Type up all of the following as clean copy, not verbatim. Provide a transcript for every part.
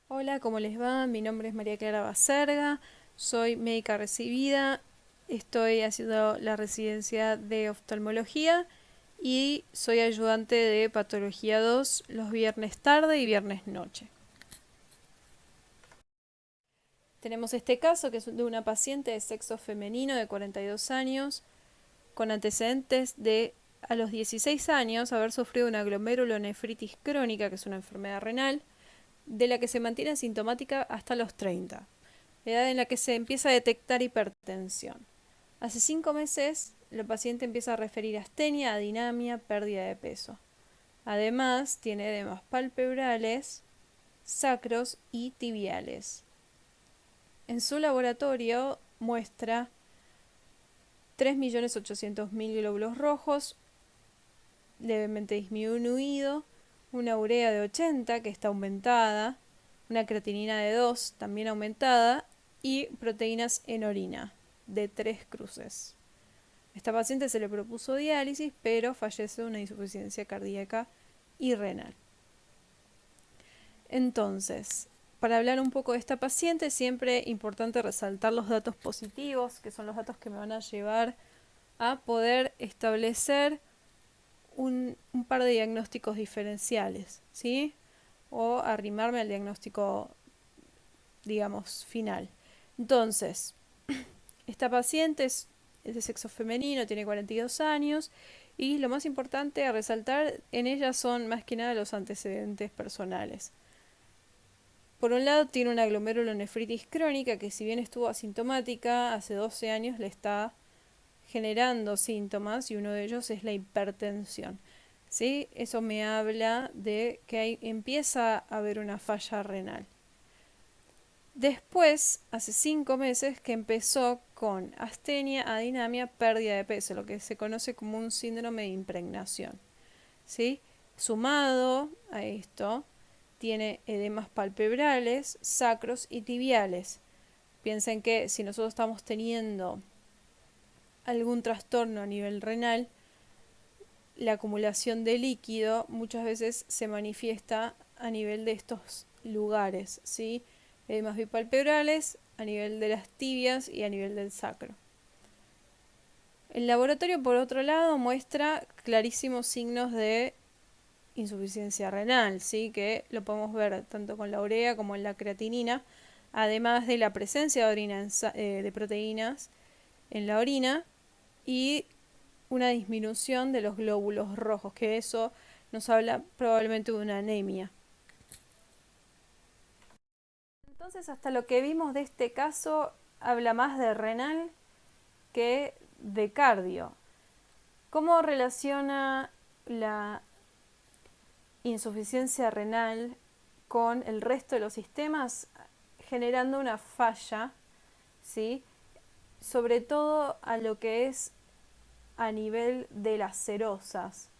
Hola, ¿cómo les va? Mi nombre es María Clara Baserga, soy médica recibida, estoy haciendo la residencia de oftalmología y soy ayudante de patología 2 los viernes tarde y viernes noche. Tenemos este caso que es de una paciente de sexo femenino de 42 años con antecedentes de a los 16 años haber sufrido una glomerulonefritis crónica, que es una enfermedad renal, de la que se mantiene asintomática hasta los 30, edad en la que se empieza a detectar hipertensión. Hace 5 meses, la paciente empieza a referir astenia, adinamia, pérdida de peso. Además, tiene edemas palpebrales, sacros y tibiales. En su laboratorio muestra 3.800.000 glóbulos rojos, levemente disminuido, una urea de 80 que está aumentada, una creatinina de 2 también aumentada y proteínas en orina de 3 cruces. A esta paciente se le propuso diálisis, pero fallece de una insuficiencia cardíaca y renal. Entonces, para hablar un poco de esta paciente, siempre es importante resaltar los datos positivos, que son los datos que me van a llevar a poder establecer un par de diagnósticos diferenciales, ¿sí? O arrimarme al diagnóstico, digamos, final. Entonces, esta paciente es de sexo femenino, tiene 42 años y lo más importante a resaltar en ella son más que nada los antecedentes personales. Por un lado tiene una glomerulonefritis crónica que si bien estuvo asintomática, hace 12 años le está generando síntomas y uno de ellos es la hipertensión. ¿Sí? Eso me habla de que empieza a haber una falla renal. Después, hace 5 meses que empezó con astenia, adinamia, pérdida de peso, lo que se conoce como un síndrome de impregnación. ¿Sí? Sumado a esto, tiene edemas palpebrales, sacros y tibiales. Piensen que si nosotros estamos teniendo algún trastorno a nivel renal, la acumulación de líquido muchas veces se manifiesta a nivel de estos lugares, ¿sí? Edemas bipalpebrales, a nivel de las tibias y a nivel del sacro. El laboratorio, por otro lado, muestra clarísimos signos de insuficiencia renal, ¿sí? Que lo podemos ver tanto con la urea como en la creatinina, además de la presencia de proteínas en la orina y una disminución de los glóbulos rojos, que eso nos habla probablemente de una anemia. Entonces, hasta lo que vimos de este caso, habla más de renal que de cardio. ¿Cómo relaciona la insuficiencia renal con el resto de los sistemas? Generando una falla, ¿sí? Sobre todo a lo que es a nivel de las serosas.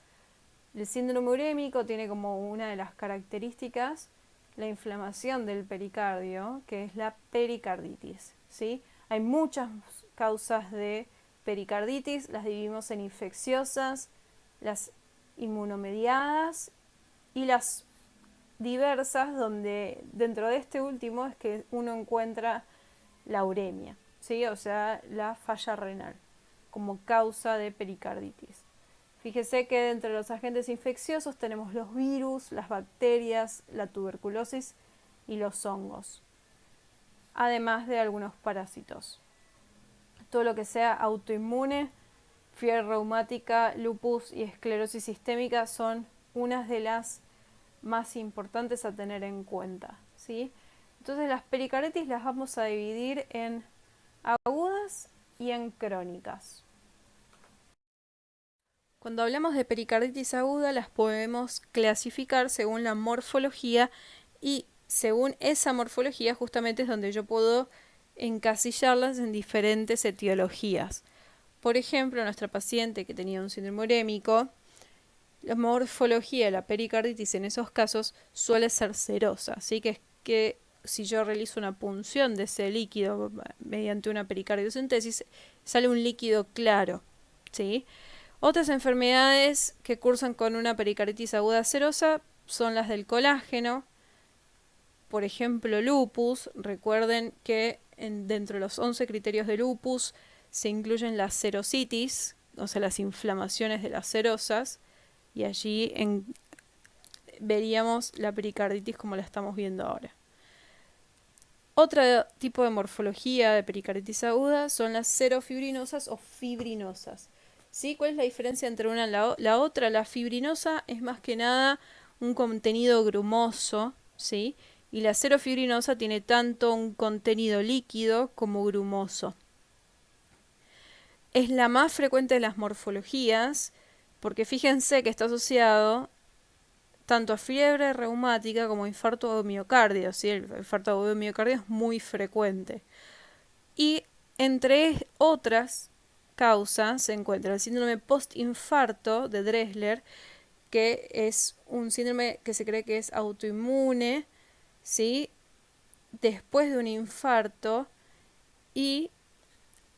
El síndrome urémico tiene como una de las características la inflamación del pericardio, que es la pericarditis, ¿sí? Hay muchas causas de pericarditis, las dividimos en infecciosas, las inmunomediadas y las diversas, donde dentro de este último es que uno encuentra la uremia, ¿sí? O sea, la falla renal como causa de pericarditis. Fíjese que entre los agentes infecciosos tenemos los virus, las bacterias, la tuberculosis y los hongos, además de algunos parásitos. Todo lo que sea autoinmune, fiebre reumática, lupus y esclerosis sistémica son unas de las más importantes a tener en cuenta, ¿sí? Entonces las pericarditis las vamos a dividir en agudas y en crónicas. Cuando hablamos de pericarditis aguda, las podemos clasificar según la morfología y según esa morfología justamente es donde yo puedo encasillarlas en diferentes etiologías. Por ejemplo, nuestra paciente que tenía un síndrome urémico, la morfología de la pericarditis en esos casos suele ser serosa, así que es que si yo realizo una punción de ese líquido mediante una pericardiocentesis, sale un líquido claro, ¿sí? Otras enfermedades que cursan con una pericarditis aguda serosa son las del colágeno, por ejemplo, lupus. Recuerden que dentro de los 11 criterios de lupus se incluyen las serositis, o sea, las inflamaciones de las serosas, y allí veríamos la pericarditis como la estamos viendo ahora. Otro tipo de morfología de pericarditis aguda son las serofibrinosas o fibrinosas. ¿Sí? ¿Cuál es la diferencia entre una y la otra? La fibrinosa es más que nada un contenido grumoso, ¿sí? Y la serofibrinosa tiene tanto un contenido líquido como grumoso. Es la más frecuente de las morfologías porque fíjense que está asociado tanto a fiebre reumática como a infarto de miocardio, ¿sí? El infarto de miocardio es muy frecuente. Y entre otras causas se encuentra el síndrome postinfarto de Dressler, que es un síndrome que se cree que es autoinmune, ¿sí? Después de un infarto, y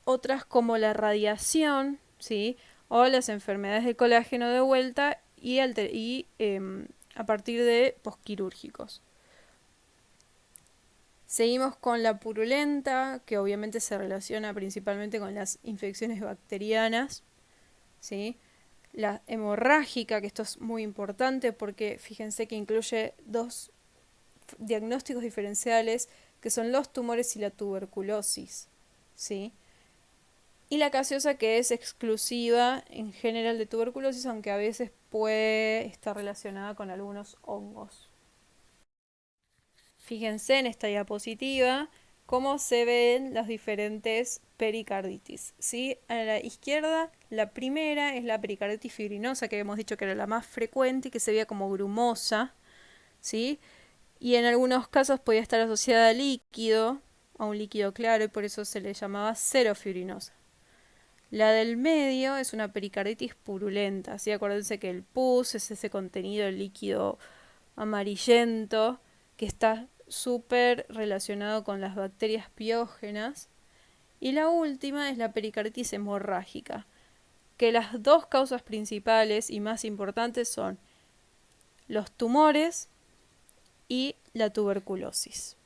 otras como la radiación, ¿sí? O las enfermedades de colágeno de vuelta y a partir de posquirúrgicos. Seguimos con la purulenta, que obviamente se relaciona principalmente con las infecciones bacterianas, ¿sí? La hemorrágica, que esto es muy importante porque fíjense que incluye dos diagnósticos diferenciales, que son los tumores y la tuberculosis, ¿sí? Y la gaseosa, que es exclusiva en general de tuberculosis, aunque a veces puede estar relacionada con algunos hongos. Fíjense en esta diapositiva cómo se ven las diferentes pericarditis, ¿sí? A la izquierda, la primera es la pericarditis fibrinosa, que habíamos dicho que era la más frecuente y que se veía como grumosa, ¿sí? Y en algunos casos podía estar asociada a líquido, a un líquido claro, y por eso se le llamaba serofibrinosa. La del medio es una pericarditis purulenta, ¿sí? Acuérdense que el pus es ese contenido líquido amarillento que está súper relacionado con las bacterias piógenas. Y la última es la pericarditis hemorrágica, que las dos causas principales y más importantes son los tumores y la tuberculosis.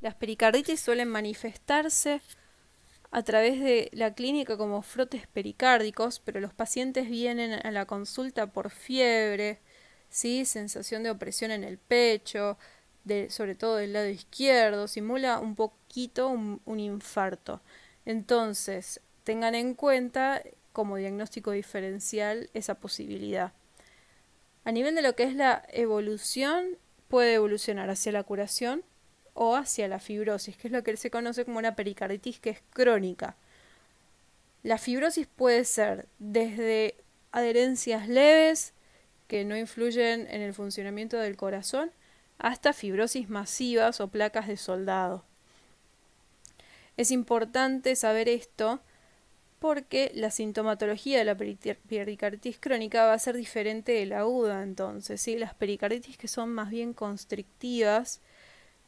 Las pericarditis suelen manifestarse a través de la clínica como frotes pericárdicos, pero los pacientes vienen a la consulta por fiebre, ¿sí? Sensación de opresión en el pecho, sobre todo del lado izquierdo, simula un poquito un infarto. Entonces, tengan en cuenta como diagnóstico diferencial esa posibilidad. A nivel de lo que es la evolución, puede evolucionar hacia la curación o hacia la fibrosis, que es lo que se conoce como una pericarditis que es crónica. La fibrosis puede ser desde adherencias leves que no influyen en el funcionamiento del corazón hasta fibrosis masivas o placas de soldado. Es importante saber esto porque la sintomatología de la pericarditis crónica va a ser diferente de la aguda entonces, ¿sí? Las pericarditis que son más bien constrictivas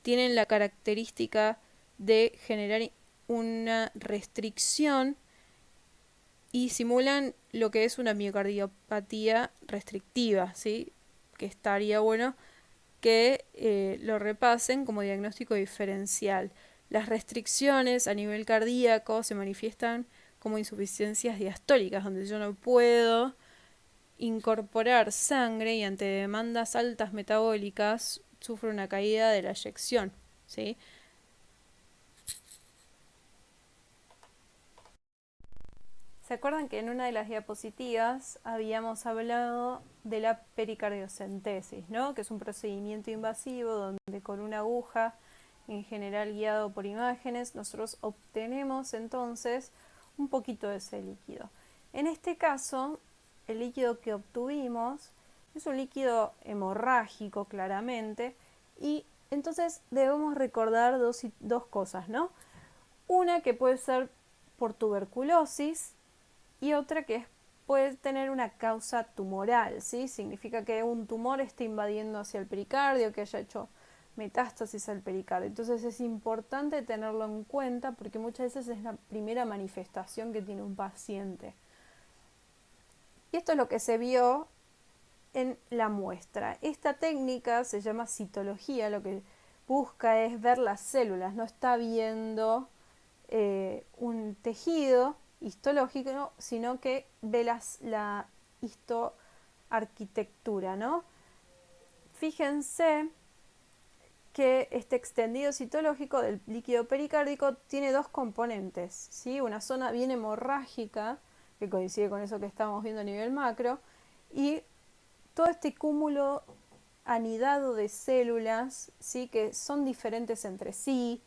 tienen la característica de generar una restricción y simulan lo que es una miocardiopatía restrictiva, ¿sí? Que estaría bueno que lo repasen como diagnóstico diferencial. Las restricciones a nivel cardíaco se manifiestan como insuficiencias diastólicas, donde yo no puedo incorporar sangre y ante demandas altas metabólicas sufro una caída de la eyección, ¿sí? ¿Se acuerdan que en una de las diapositivas habíamos hablado de la pericardiocentesis, ¿no? Que es un procedimiento invasivo donde con una aguja, en general guiado por imágenes, nosotros obtenemos entonces un poquito de ese líquido. En este caso, el líquido que obtuvimos es un líquido hemorrágico claramente, y entonces debemos recordar dos cosas, ¿no? Una que puede ser por tuberculosis y otra que puede tener una causa tumoral, ¿sí? Significa que un tumor esté invadiendo hacia el pericardio, que haya hecho metástasis al pericardio. Entonces es importante tenerlo en cuenta porque muchas veces es la primera manifestación que tiene un paciente. Y esto es lo que se vio en la muestra. Esta técnica se llama citología, lo que busca es ver las células, no está viendo un tejido histológico, ¿no? Sino que ve la histoarquitectura, ¿no? Fíjense que este extendido citológico del líquido pericárdico tiene dos componentes, ¿sí? Una zona bien hemorrágica, que coincide con eso que estamos viendo a nivel macro, y todo este cúmulo anidado de células, ¿sí? Que son diferentes entre sí,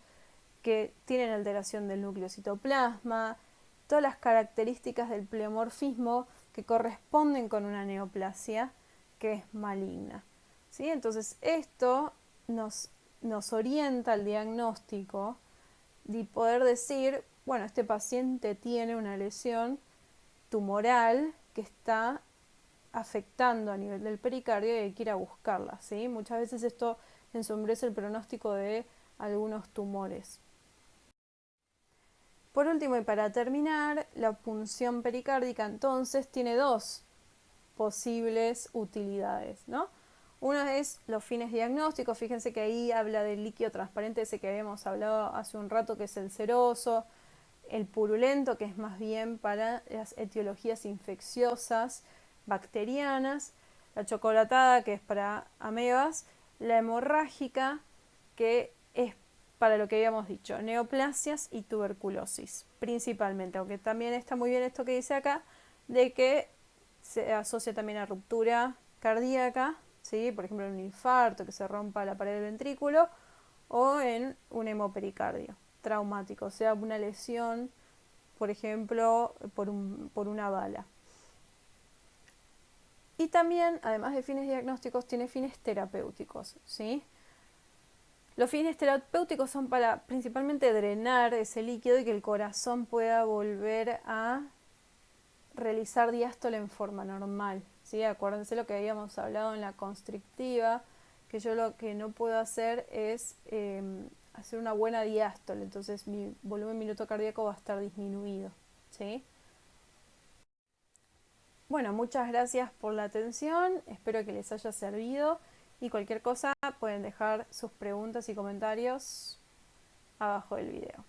que tienen alteración del núcleo citoplasma, todas las características del pleomorfismo que corresponden con una neoplasia que es maligna, ¿sí? Entonces esto nos orienta al diagnóstico de poder decir, bueno, este paciente tiene una lesión tumoral que está afectando a nivel del pericardio y hay que ir a buscarla, ¿sí? Muchas veces esto ensombrece el pronóstico de algunos tumores. Por último, y para terminar, la punción pericárdica entonces tiene dos posibles utilidades, ¿no? Uno es los fines diagnósticos, fíjense que ahí habla del líquido transparente ese que habíamos hablado hace un rato, que es el ceroso, el purulento, que es más bien para las etiologías infecciosas bacterianas, la chocolatada, que es para amebas, la hemorrágica, que es para lo que habíamos dicho, neoplasias y tuberculosis, principalmente, aunque también está muy bien esto que dice acá, de que se asocia también a ruptura cardíaca, ¿sí? Por ejemplo en un infarto, que se rompa la pared del ventrículo, o en un hemopericardio traumático, o sea, una lesión, por ejemplo, por una bala. Y también, además de fines diagnósticos, tiene fines terapéuticos, ¿sí? Los fines terapéuticos son para principalmente drenar ese líquido y que el corazón pueda volver a realizar diástole en forma normal, ¿sí? Acuérdense lo que habíamos hablado en la constrictiva, que yo lo que no puedo hacer es hacer una buena diástole, entonces mi volumen minuto cardíaco va a estar disminuido, ¿sí? Bueno, muchas gracias por la atención, espero que les haya servido y cualquier cosa pueden dejar sus preguntas y comentarios abajo del video.